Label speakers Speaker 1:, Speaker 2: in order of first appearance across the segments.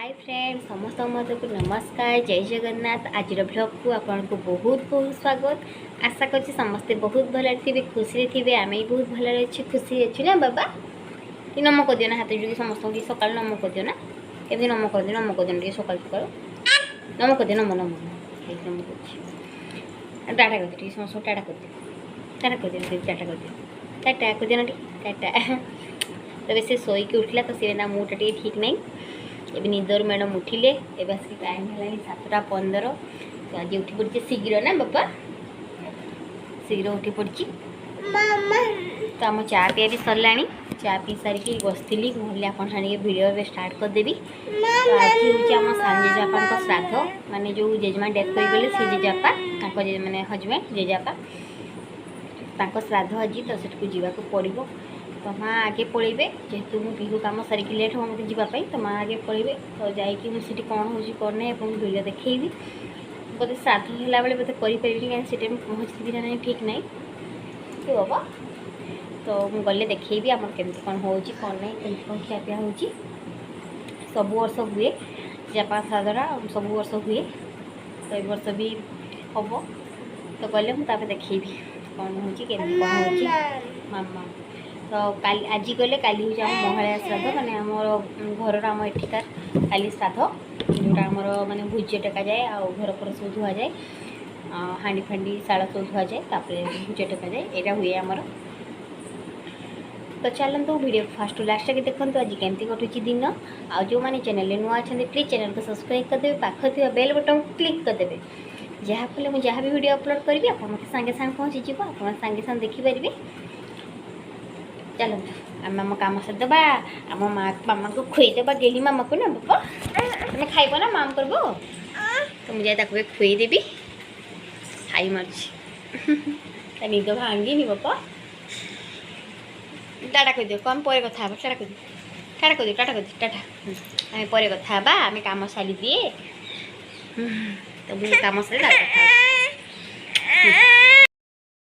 Speaker 1: Hi friend समस्त मत को नमस्कार जय जगन्नाथ। आज ब्लॉग को आपको बहुत बहुत स्वागत। आशा करছি समस्ते बहुत भल थे खुशी थे आम भी बहुत भल अच्छे खुशी अच्छे ना बाबा कि नम कर दियो ना हाथ जोड़ी समस्त सका नम कर दियो ना केमी नम कर दियो नम कर दियो सका सका नम कर दियो नम नम नम कर टाटा कर दियो समस्त टाटा कर दियो टाटा कर दियो टाटा कर दियो टाटा कर दियो ना टाटा। तो वैसे शोक उठला तो सी मुटा टे ठीक नहीं एवं निदर मैडम उठिले एवं आसिक टाइम है 7:15। तो आज उठी पड़ी शीघ्र ना बापा शीघ्र उठी पड़ी। तो आम चा पीया भी सरला चा पी सारिकी बसती कहली आप भिडियो स्टार्ट करदेवी। तो आज हूँ आम सान जेजेबापा श्राद्ध माने जो जेजेमा डेथ कर गले सी जेजेबापा माने हजबैंड जेजेबापा श्राद्ध आज तो सेठू जावाक पड़ो। तो माँ आगे पलैबे जेहेतु मु बिहू कम सारिकी लेट हो मत जावाई तो माँ आगे पलैबे। तो जाकि मुझे कौन हो कौन ना भिडियो देखी बोलते श्राद्ध है बेले बोलते करें कहीं से पहुँची ना ठीक नहीं कि बाबा। तो मुझे गले देखी आम केमती कौन हो कौन ना कमी कौन खियापिया हो सब वर्ष हुए जापा श्राद्धरा सब वर्ष हुए तो ये वर्ष भी हम तो गले मुझे देखी कौन हो कमी कौन हो मामा। तो काली आज गले काली हूँ आम महालया श्राद्ध माने आम घर आम एठिकार काली श्राद्ध जोटा आमर माने भुज टेका जाए आ घर पर सब धुआ जाए हाँडी फाँडी शाल सब धुआ जाए तापर भुज टेका जाए यहाँ हुए आमर। तो चलते वीडियो फास्ट लास्ट तक देखो आज केमती कटुची दिन। आ जो मैंने चैनल नुआ अच्छा प्लीज चैनल को सब्सक्राइब करदे पाख बेल बटन क्लिक करदे जहाँफल मुझे जहाँ भी वीडियो अपलोड करी आप सागे सागे पहुँची आप सागे सागे देखिपारे। चलते आम कम सरदेबा आम माँ मामा को खुईदेबा गेली मामा को ना बापा तुम्हें खाइब ना माम कर तो मुझे खुईदेवी खाई मार्च निद भांगी बापा टाटा कर दियो कम पर कथा टाटा कर दियो टाटा कर दियो टाटा कर दियो टाटा आम पर कथा आम कम सारी दिए तो मुझे कम सारी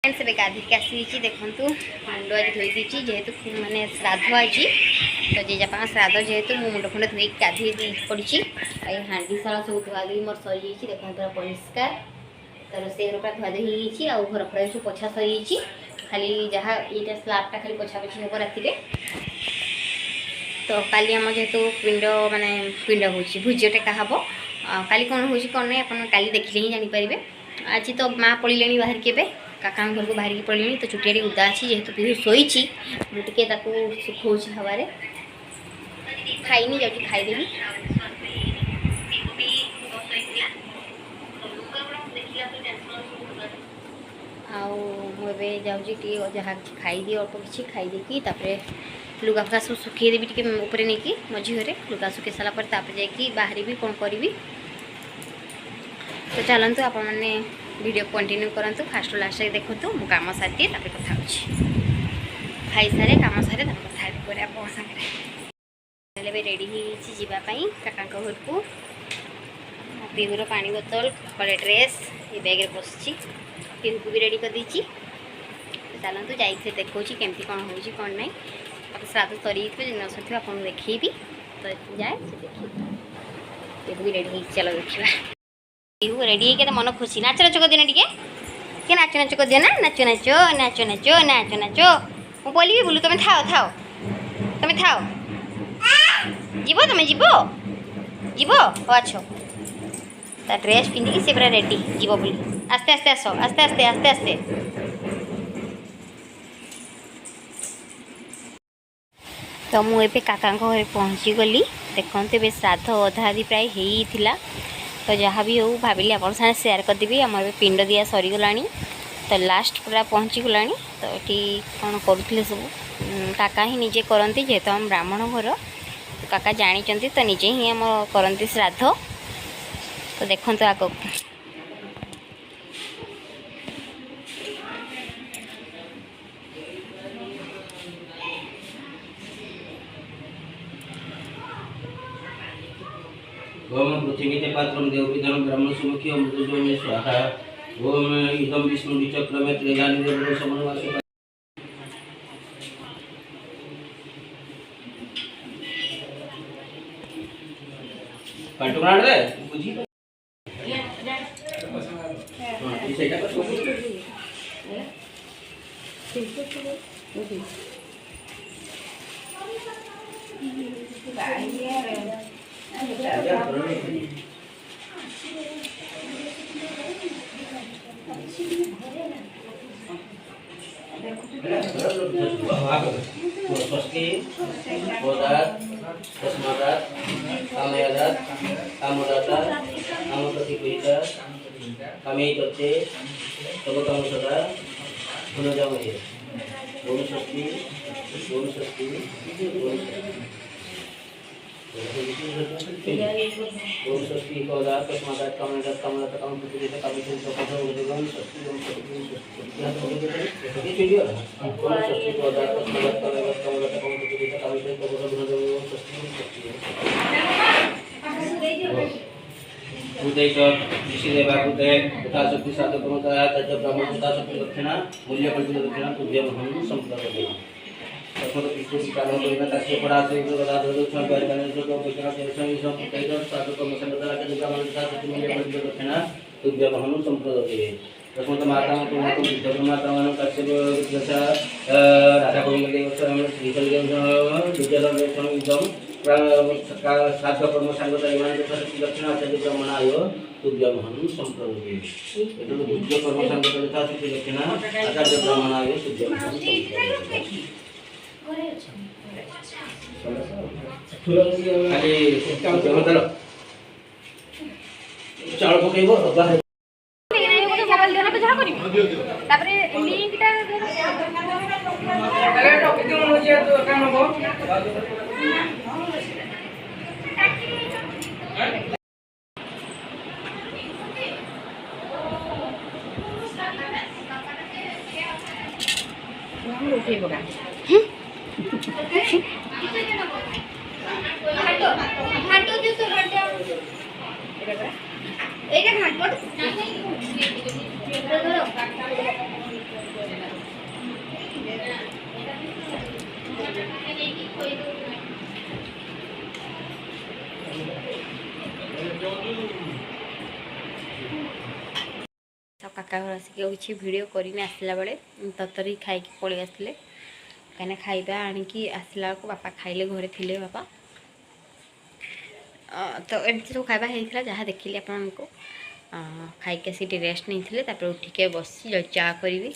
Speaker 1: से गाधिक आसी देखु मुंड आज धोई देती जेहेतु माने श्राद्ध आज तो जेजेपा श्राद्ध जेहेतु मो मुंड खंडे धोई गाधे पड़ी हाँडी शाला सब धुआ धोई मोर सरी देखो पूरा परिष्कार तो रोसे घर पूरा धुआ धोई आ घर फड़ा सब पोछा सरी खाली जहाँ ये स्लाबटा खाली पोछा पोछी हम राति। तो काली आम जेहेतु पिंड माने पिंड हो भुज टेका हम काली कौन हो कौन ना आप काली देखिले ही जानीपारे। आज तो माँ पड़े बाहर के काका घर को बाहर पड़े तो चुटिया उदा अच्छी जेहेतु पीहू शोची टे सुखो हवा खाईनी जाऊँगी खाईदेवी। आवे जाऊँगी जहाँ खाईदी अल्प किसी खाईदी लुगा फुगा सब सुखईदेवी टे ऊपर नहीं कि मझी घरे लुगा सुखी सारापर जाकि बाहर भी कौन करी। तो चलतु आप वीडियो कंटिन्यू करूँ फास्ट लास्ट देखु मु कम सारी कथा खाई सारे कम सारे कथा सागे रेडी होगापी काका घर को पीहूर पानी बोतल कड़े ड्रेस ये बैग बस पीहू को भी रेडी कर देती। चलतु जाइए देखो केमती कौन हो कौन ना आप श्राद्ध सरी न सर आप देखी तो जाए पीहू भी रेडी चलो देखा पीहू रेडी है मन खुशी नाच नाच कर दिना टे नाच नाच कर दिना नाच नाच नाच नाच नाच नाच मु बोली बोलू तुम थाओ थाओ तुम थाओ जीव तुम जीव जीव अच्छो ता ड्रेस पिंधिकी से पूरा रेडी जीव बोली आस्ते आस्ते आस आस्ते आस्ते आस्ते आस्ते। तो मुझे काका घर पहुँची गली देखते ए श्राद्ध अधा आदि प्राय होता तो जहाँ भी हो भाविली आप शेयर करदेवी आम पिंड दिया सरीगला तो लास्ट पूरा पहुँची गला। तो ये कौन करुले सब काका ही निजे करती जेहेतु आम ब्राह्मण घर तो काका जानी तो निजे ही आम करती श्राद्ध। तो देखो आग
Speaker 2: ओम पृथ्वी पात्रम देवपितरम ब्रह्म सुमुखी ओम मृदुजोमे स्वाहा ओम इदम विष्णु विचक्रमे त्रिदानि देवो समनवासु। पांटू ब्रांड रे बुझी हां ई सेटा कर स्वस्ति बोधात तस्मादात कामयादात कामोदाता कामप्रतिकुहिता कामे तत्ते सबकाम सदा पुनर्जामये ओम स्वस्ति ओम स्वस्ति ओम स्वस्ति बोधात तस्मादात कामयादात कामोदाता कामप्रतिकुहिता कामे तत्ते सबकाम सदा स्वस्ति ओम स्वस्ति ओम स्वस्ति उदय ऋषिदेवा उदय यथाशक्ति साधकमतः तज ब्रह्म यथाशक्ति दक्षिणा मूल्य कल्पित दक्षिणा तुभ्यं हम संप्रदाय तस्मात् विष्णु विकारो करिना तस्य परासे गदा दक्षिणा गायकाने जो वैष्णव देवसंग सब कैदर साधकम संप्रदाय के ब्रह्म यथाशक्ति मूल्य कल्पित दक्षिणा तुभ्यं हम संप्रदाय तस्मात् माता तुमको विद्या माता कश्यप विद्यासा राधा गोविंद देव श्रीशैल विद्यालय देवसंग एकदम साध कर्म सांगता इमान दक्षिण आचार्य ब्रह्मणाय तुभ्यं हम संप्रदाय एतद् बुद्ध कर्म सांगता यथाशक्ति दक्षिण आचार्य ब्रह्मणाय तुभ्यं हम संप्रदाय चाउल पकेइबो
Speaker 1: काका घर आसिक किसी भिड करनी आसला बेले ततरी खाई पलि आसते कहीं खाଇବା आणिकी आसला बापा खाइले घरे थिले बापा तो एमती सब खाଇବା होता जहाँ देखिली आपको खाइक आसी रेस्ट नहीं थे उठिके बसी चा करी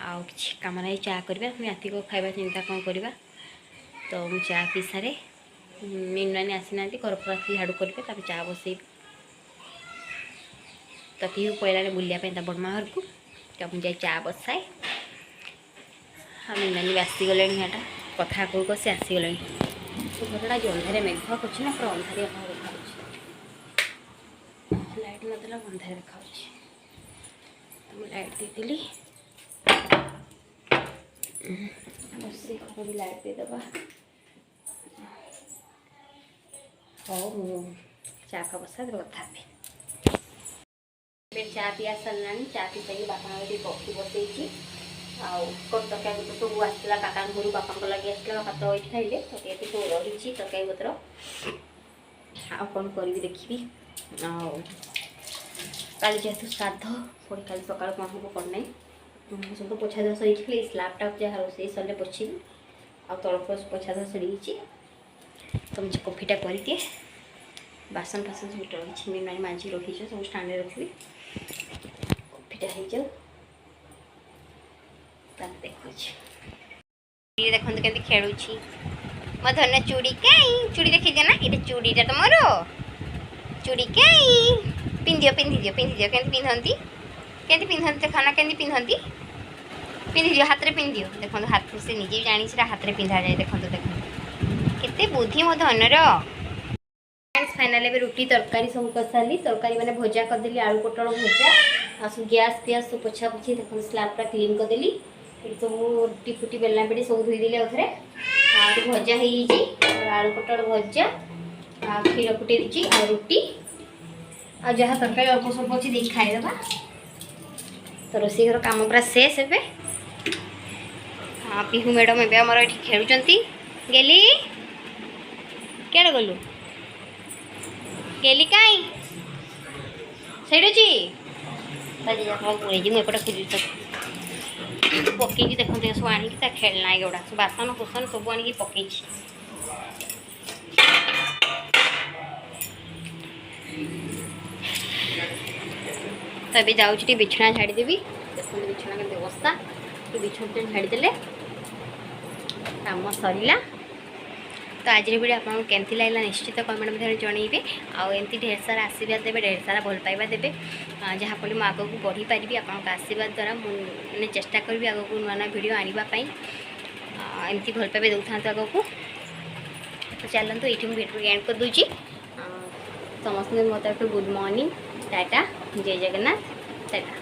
Speaker 1: आउ कि कम ना चा करवा राति को खाଇବା चिंता कौन करवा तो मुझे चा पी सारे मीनानी आसी ना घर पर आसी झाड़ू करेंगे चा बसई तो पी पहला बुलापी बड़मा घर को तो मुझे चा बसाए हाँ मीनानी आसीगले यहाँ कथा कौ सी आसीगले घरटा जो अंधारे मेघ कर पूरा अंधारिया देखा लाइट नदेला अंधारे देखा लाइट देती बस घर भी लाइट देदेबा हाँ चा का बसा कथा चा पिया सरला चा पी सारी बापा कफी बसई आउ तरकारी पत्र सब आसला काका घर बापा लगे आसला बापा तो ये खाइले तरकारी सब रही तरकारी पत्र आ कौन करी देखी काली जेहतु श्राद्ध पुणी काली सका कौन हम कौन ना सब तो पोछा धुआ सही स्लाबटा जहाँ रोसे सर पोछी आ तलक पोछा धुआ सरी तो मुझे कफीटा कर दिए बासन फासन सब रही मीना मांझी रखी सब स्टाण्ड रखी कफीटा हो जाओ देखो देखो के खेलुची मो धन चूड़ी कई चूड़ी देखी ना ये चूड़ीटा तुम चूड़ी कई पिंधियो पिंधिदियो पिंधिदियो के पिंधती के पिंधती देखना के पिंधती पिंधिदियो हाथ में पिंधियो देखो हाथ से निजे जानी हाथ में पिंधा जाए देखो देखो केते बुद्धि मो धनर फाइनाल रुटी तरकारी सब कर सारी तरकारी मैंने भजा करदेली आलू पोटल भजा आ सब गैस पियाज सब पोछा पोछी देखो स्लाबटा क्लीन करदेली सब रुटी फुटी बेलना बेटी सब धोईदेली आउे भजा हो आलू पोटल भजा आ क्षीर फुटे दी आ रुटी आ जहाँ तरकारी अल्प स्वल्प अच्छी देखिए खाईदेवा तो रोषे घर कम पूरा शेष हे हाँ पिहू मैडम एवं आमर ये खेलुंट गेली क्या गलु गेली काई सेडुची ताजे जाफा पुरे जी एपटे खुली पकईकी देखते सब आनिकी ता खेलना एगुड़ा बासन कुसन सब आनिकी पकई तो अभी जाऊँगी बिछना झाड़ीदेवी देखते बिछना के व्यवस्था बिछना झाड़ीदे कम सरला तो आज वीडियो आपको केमती लगला निश्चित कमेंट में जनइबे आमती ढेर सारा आशीर्वाद देवे ढेर सारा भल पाइबा देवे जहाँफल मुझे आगे बढ़ी पारि आपंक आशीर्वाद द्वारा मुझे चेष्टा करी आग को नुआ नुआ भिड आने एमती भल पाइबा दे था आग को तो चलते ये भिडियो एंड कर दूची समस्त मो तरफ गुड मॉर्निंग टाटा जय जगन्नाथ टाटा।